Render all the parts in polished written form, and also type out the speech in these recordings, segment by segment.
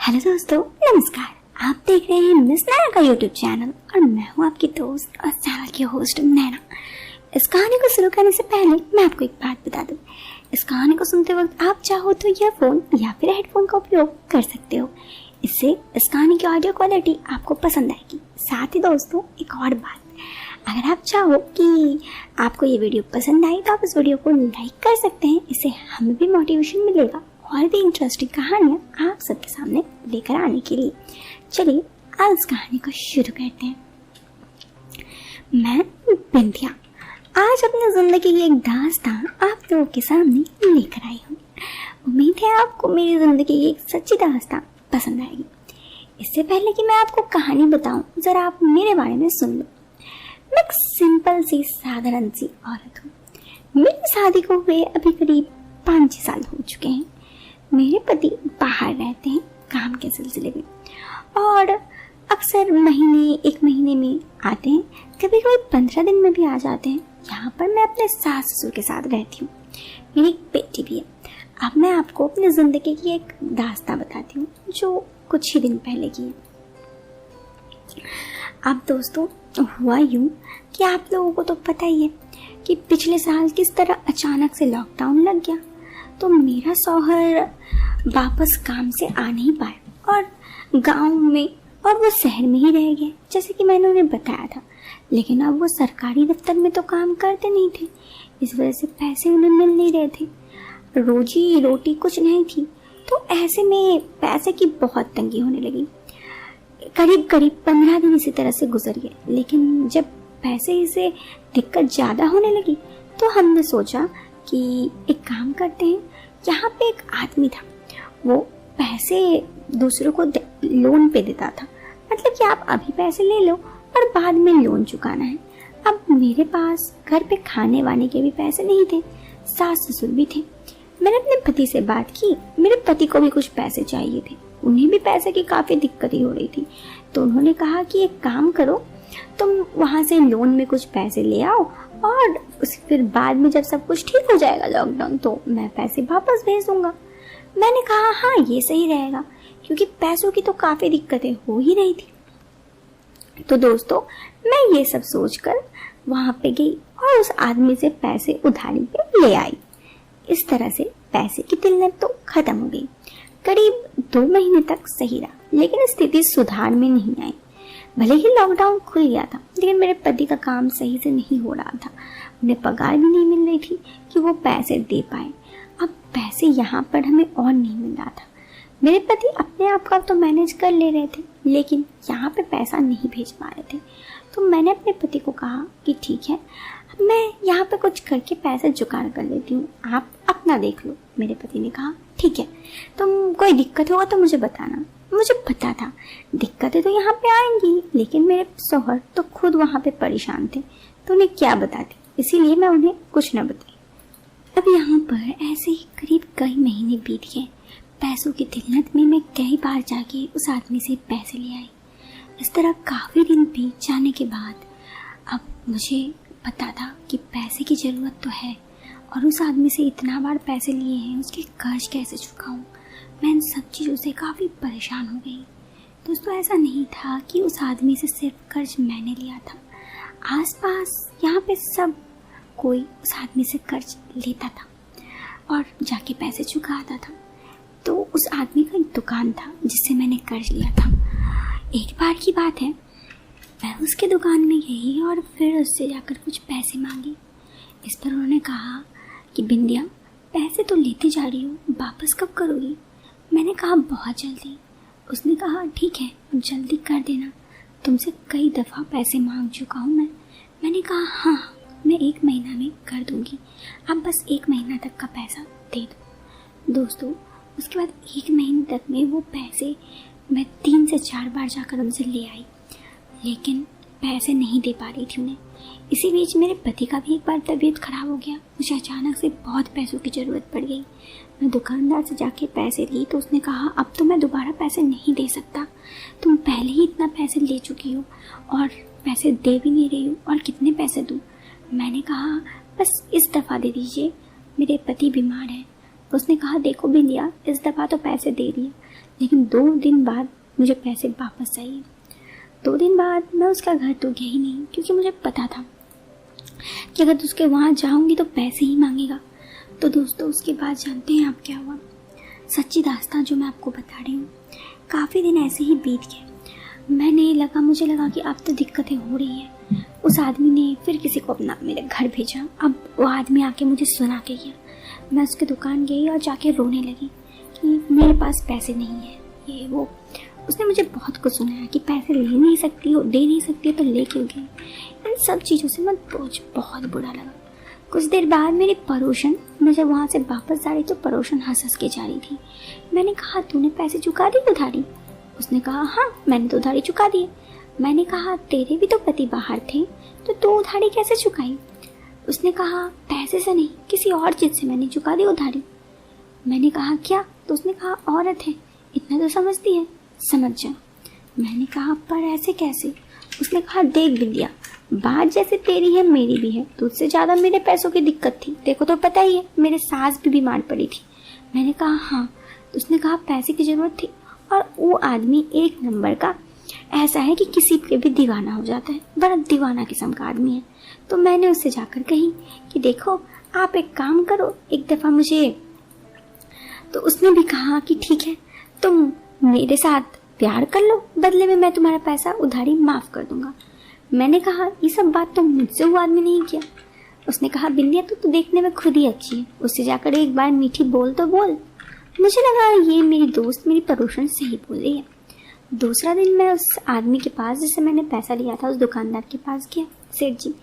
Hello दोस्तों, नमस्कार। आप देख रहे हैं मिस नैना का यूट्यूब चैनल और मैं हूं आपकी दोस्त और चैनल की होस्ट नैना। इस कहानी को शुरू करने से पहले मैं आपको एक बात बता दूं। इस कहानी को सुनते वक्त आप चाहो तो ईयरफोन या फिर हेडफोन का उपयोग कर सकते हो। इससे इस कहानी की ऑडियो क्वालिटी आपको पसंद आएगी। साथ ही दोस्तों, एक और बात, अगर आप चाहो कि आपको ये वीडियो पसंद आई तो आप इस वीडियो को लाइक कर सकते हैं। इससे हमें भी मोटिवेशन मिलेगा और भी इंटरेस्टिंग कहानियाँ आप सबके सामने लेकर आने के लिए। चलिए आज इस कहानी को शुरू करते हैं। मैं बिंदिया आज अपनी जिंदगी की एक दास्तान आप लोगों के सामने लेकर आई हूँ। उम्मीद है आपको मेरी जिंदगी की एक सच्ची दास्तान पसंद आएगी। इससे पहले कि मैं आपको कहानी बताऊं, जरा आप मेरे बारे में सुन लो। मैं एक सिंपल सी साधारण सी औरत हूँ। मेरी शादी को हुए अभी करीब 5-6 साल हो चुके हैं। मेरे पति बाहर रहते हैं काम के सिलसिले में और अक्सर एक महीने में आते हैं, कभी कभी 15 दिन में भी आ जाते हैं। यहाँ पर मैं अपने सास ससुर के साथ रहती हूँ। मेरी एक बेटी भी है। अब मैं आपको अपनी जिंदगी की एक दास्तान बताती हूँ जो कुछ ही दिन पहले की है। अब दोस्तों, हुआ यूं कि आप लोगों को तो पता ही है कि पिछले साल किस तरह अचानक से लॉकडाउन लग गया, तो मेरा शौहर वापस काम से आ नहीं पाया और गांव में और वो शहर में ही रह गए, जैसे कि मैंने उन्हें बताया था। लेकिन अब वो सरकारी दफ्तर में तो काम करते नहीं थे, इस वजह से पैसे उन्हें मिल नहीं रहे थे, रोजी रोटी कुछ नहीं थी। तो ऐसे में पैसे की बहुत तंगी होने लगी। करीब 15 दिन इसी तरह से गुजर गए। लेकिन जब पैसे से दिक्कत ज़्यादा होने लगी तो हमने सोचा कि एक काम करते हैं। यहाँ पे एक आदमी था, वो पैसे दूसरों को लोन पे देता था, मतलब कि आप अभी पैसे ले लो और बाद में लोन चुकाना है। अब मेरे पास घर पे खाने वाने के भी पैसे नहीं थे, सास ससुर भी थे। मैंने अपने पति से बात की। मेरे पति को भी कुछ पैसे चाहिए थे, उन्हें भी पैसे की काफ़ी दिक्कत ही हो रही थी। तो उन्होंने कहा कि एक काम करो, तुम वहाँ से लोन में कुछ पैसे ले आओ और फिर बाद में जब सब कुछ ठीक हो जाएगा लॉकडाउन, तो मैं पैसे वापस भेज दूंगा। मैंने कहा हाँ, ये सही रहेगा, क्योंकि पैसों की तो काफ़ी दिक्कतें हो ही रही थी। तो दोस्तों, मैं ये सब सोचकर वहाँ पे गई और उस आदमी से पैसे उधारी पे ले आई। इस तरह से पैसे की तिलक तो खत्म हो गई। करीब 2 महीने तक सही रहा, लेकिन स्थिति सुधार में नहीं आई। भले ही लॉकडाउन खुल गया था, लेकिन मेरे पति का काम सही से नहीं हो रहा था। उन्हें पगार भी नहीं मिल रही थी कि वो पैसे दे पाए। अब पैसे यहाँ पर हमें और नहीं मिल रहा था। मेरे पति अपने आप का तो मैनेज कर ले रहे थे, लेकिन यहाँ पे पैसा नहीं भेज पा रहे थे। तो मैंने अपने पति को कहा कि ठीक है, मैं यहाँ पे कुछ करके पैसे जुगाड़ कर लेती हूँ, आप अपना देख लो। मेरे पति ने कहा ठीक है, तुम कोई दिक्कत होगा तो मुझे बताना। मुझे पता था दिक्कतें तो यहाँ पे आएंगी, लेकिन मेरे शौहर तो खुद वहाँ पे परेशान थे, तो उन्हें क्या बताती, इसीलिए मैं उन्हें कुछ न बताई। अब यहाँ पर ऐसे ही करीब कई महीने बीत गए। पैसों की दिक्कत में मैं कई बार जाके उस आदमी से पैसे ले आई। इस तरह काफ़ी दिन बीत जाने के बाद अब मुझे पता था कि पैसे की ज़रूरत तो है, और उस आदमी से इतना बार पैसे लिए हैं, उसके कर्ज कैसे चुकाऊं। मैं इन सब चीज़ों से काफ़ी परेशान हो गई। दोस्तों, ऐसा नहीं था कि उस आदमी से सिर्फ कर्ज मैंने लिया था। आसपास यहाँ पे सब कोई उस आदमी से कर्ज लेता था और जाके पैसे चुकाता था। तो उस आदमी का एक दुकान था जिससे मैंने कर्ज लिया था। एक बार की बात है, मैं उसके दुकान में गई और फिर उससे जाकर कुछ पैसे मांगे। इस पर उन्होंने कहा कि बिंदिया, पैसे तो लेती जा रही हो, वापस कब करोगी? मैंने कहा बहुत जल्दी। उसने कहा ठीक है, जल्दी कर देना, तुमसे कई दफ़ा पैसे मांग चुका हूँ मैं। मैंने कहा हाँ, मैं 1 महीना में कर दूँगी, आप बस 1 महीना तक का पैसा दे दो। दोस्तों, उसके बाद 1 महीने तक में वो पैसे मैं 3 से 4 बार जाकर उनसे ले आई, लेकिन पैसे नहीं दे पा रही थी उन्हें। इसी बीच मेरे पति का भी एक बार तबीयत खराब हो गया। मुझे अचानक से बहुत पैसों की ज़रूरत पड़ गई। मैं दुकानदार से जाके पैसे ली तो उसने कहा अब तो मैं दोबारा पैसे नहीं दे सकता, तुम पहले ही इतना पैसे ले चुकी हो और पैसे दे भी नहीं रही हो, और कितने पैसे दूँ? मैंने कहा बस इस दफ़ा दे दीजिए, मेरे पति बीमार है उसने कहा देखो बिंदिया, इस दफ़ा तो पैसे दे दिए, लेकिन 2 दिन बाद मुझे पैसे वापस चाहिए। 2 दिन बाद मैं उसका घर तो गई नहीं, क्योंकि मुझे पता था कि अगर उसके वहाँ जाऊँगी तो पैसे ही मांगेगा। तो दोस्तों उसके बाद जानते हैं आप क्या हुआ? सच्ची दास्तान जो मैं आपको बता रही हूँ। काफ़ी दिन ऐसे ही बीत गए। मुझे लगा कि अब तो दिक्कतें हो रही है। उस आदमी ने फिर किसी को अपना मेरे घर भेजा। अब वो आदमी आके मुझे सुना के गया। मैं उसके दुकान गई और जाके रोने लगी कि मेरे पास पैसे नहीं है, ये वो। उसने मुझे बहुत कुछ सुनाया कि पैसे ले नहीं सकती हो, दे नहीं सकती हो तो ले क्यों गई। इन सब चीज़ों से मुझे बहुत बुरा लगा। कुछ देर बाद मेरी पड़ोसन, मैं जब वहाँ से वापस जा रही तो पड़ोसन हंस के जा रही थी। मैंने कहा तूने पैसे चुका दी उधारी? उसने कहा हाँ मैंने तो उधारी चुका दी। मैंने कहा तेरे भी तो पति बाहर थे, तो तू उधारी कैसे चुकाई? उसने कहा पैसे से नहीं, किसी और चीज़ से मैंने चुका दी उधारी। मैंने कहा क्या? तो उसने कहा औरत है, इतना तो समझती है, समझ जा। मैंने कहा पर ऐसे कैसे? उसने कहा देख बिंदिया, बात जैसे तेरी है मेरी भी है, तुझसे ज़्यादा मेरे पैसों की दिक्कत थी, देखो तो पता ही है मेरे सास भी बीमार पड़ी थी। मैंने कहा हाँ। तो उसने कहा पैसे की ज़रूरत थी, और वो आदमी 1 नंबर का ऐसा है कि किसी पे भी दीवाना हो जाता है, बड़ा दीवाना किस्म का आदमी है। तो मैंने उससे जाकर कही कि देखो आप एक काम करो, एक दफ़ा मुझे। तो उसने भी कहा कि ठीक है तुम मेरे साथ प्यार कर लो, बदले में मैं तुम्हारा पैसा उधारी माफ़ कर दूंगा। मैंने कहा ये सब बात तो मुझसे वो आदमी नहीं किया। उसने कहा बिंदिया तू तो देखने में खुद ही अच्छी है, उससे जाकर एक बार मीठी बोल तो बोल। मुझे लगा ये मेरी दोस्त मेरी पड़ोसन से ही बोल रही है। दूसरा दिन मैं उस आदमी के पास जिससे मैंने पैसा लिया था, उस दुकानदार के पास गया, सेठ जी,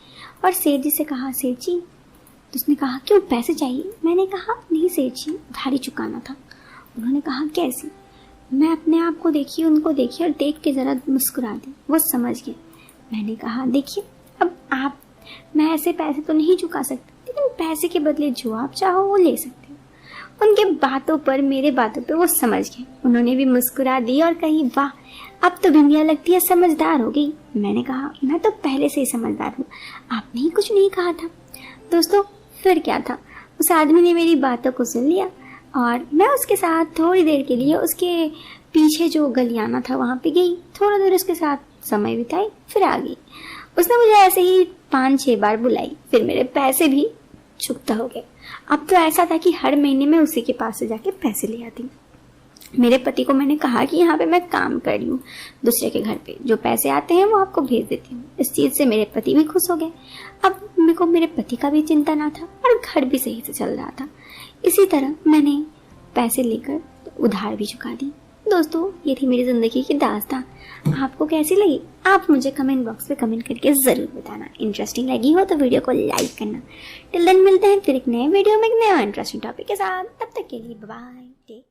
और सेठ जी से कहा सेठ जी। तो उसने कहा क्यों पैसे चाहिए? मैंने कहा नहीं सेठ जी उधारी चुकाना था। उन्होंने कहा कैसी? मैं अपने आप को देखी, उनको देखी और देख के ज़रा मुस्कुरा दी, वो समझ गए। मैंने कहा देखिए अब मैं ऐसे पैसे तो नहीं चुका सकती, लेकिन पैसे के बदले जो आप चाहो वो ले सकते हो। उनके बातों पर, मेरे बातों पे वो समझ गए। उन्होंने भी मुस्कुरा दी और कही वाह अब तो बिंदिया लगती है समझदार हो गई। मैंने कहा मैं तो पहले से ही समझदार हूँ, आपने ही कुछ नहीं कहा था। दोस्तों फिर क्या था, उस आदमी ने मेरी बातों को सुन लिया और मैं उसके साथ थोड़ी देर के लिए उसके पीछे जो गलियाना था वहाँ पे गई, थोड़ा देर उसके साथ समय बिताई, फिर आ गई। उसने मुझे ऐसे ही 5-6 बार बुलाई, फिर मेरे पैसे भी चुकता हो गए। अब तो ऐसा था कि हर महीने में उसी के पास से जाके पैसे ले आती। मेरे पति को मैंने कहा कि यहाँ पे मैं काम कर रही हूँ दूसरे के घर पे, जो पैसे आते हैं वो आपको भेज देती हूँ। इस चीज़ से मेरे पति भी खुश हो गए। अब मेरे को मेरे पति का भी चिंता ना था और घर भी सही से चल रहा था। इसी तरह मैंने पैसे लेकर उधार भी चुका दी। दोस्तों ये थी मेरी ज़िंदगी की दास्तान। आपको कैसी लगी आप मुझे कमेंट बॉक्स में कमेंट करके ज़रूर बताना। इंटरेस्टिंग लगी हो तो वीडियो को लाइक करना। टिल देन मिलते हैं फिर एक नए वीडियो में एक नया इंटरेस्टिंग टॉपिक के साथ। तब तक के लिए बाय बाय।